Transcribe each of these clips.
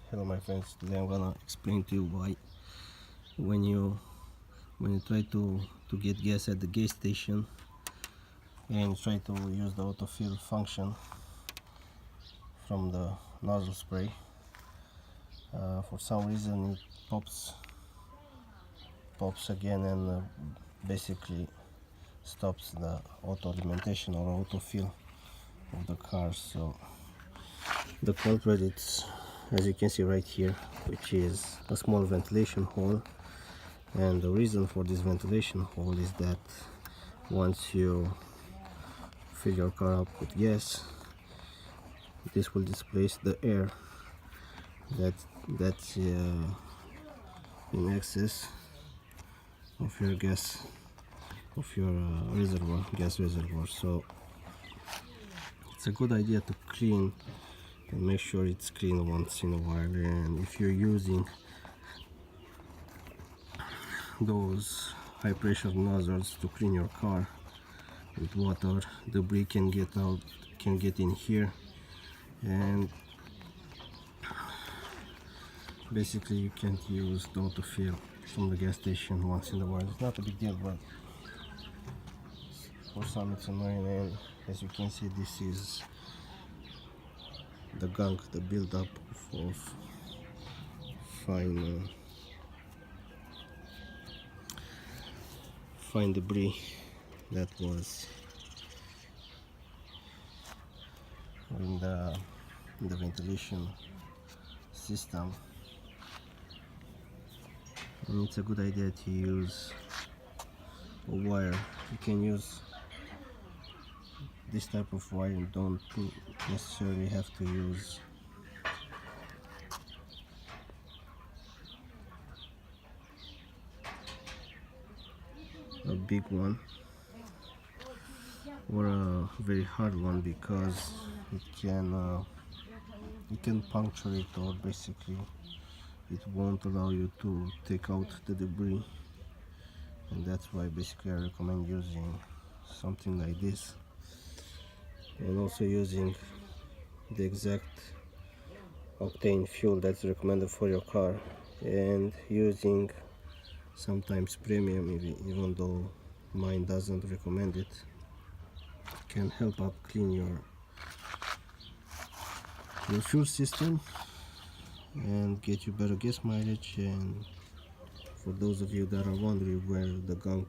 Hello my friends, today I'm gonna explain to you why when you try to get gas at the gas station and try to use the autofill function from the nozzle spray, for some reason it pops again and basically stops the auto alimentation or autofill of the car. So the culprit, it's, as you can see right here, which is a small ventilation hole, and the reason for this ventilation hole is that once you fill your car up with gas, this will displace the air that's in excess of your gas, of your gas reservoir. So it's a good idea to clean and make sure it's clean once in a while. And if you're using those high pressure nozzles to clean your car with water, debris can get in here, and basically you can't use the autofill from the gas station once in a while. It's not a big deal, but for some it's annoying. And as you can see, this is the gunk, the buildup of fine debris that was in the ventilation system. And it's a good idea to use a wire. You can use this type of wire, and don't necessarily have to use a big one or a very hard one, because it can puncture it, or basically it won't allow you to take out the debris. And that's why basically I recommend using something like this, and also using the exact octane fuel that's recommended for your car, and using sometimes premium, even though mine doesn't recommend it. Can help up clean your fuel system and get you better gas mileage. And for those of you that are wondering where the gunk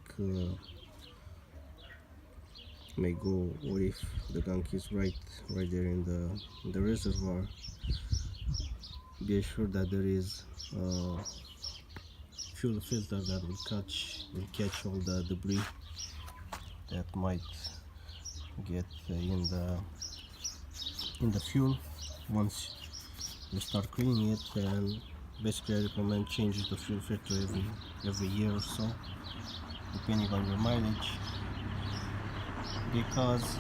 may go, or if the gunk is right there in the reservoir, be assured that there is a fuel filter that will catch all the debris that might get in the fuel once you start cleaning it. And basically I recommend changing the fuel filter every year or so, depending on your mileage, because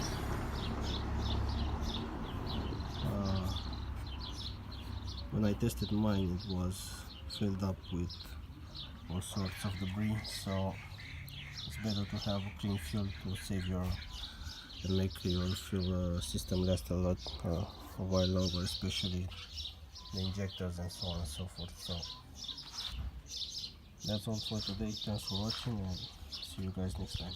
when I tested mine, it was filled up with all sorts of debris. So it's better to have a clean fuel to save and make your fuel system last a while longer, especially the injectors and so on and so forth. So that's all for today. Thanks for watching, and see you guys next time.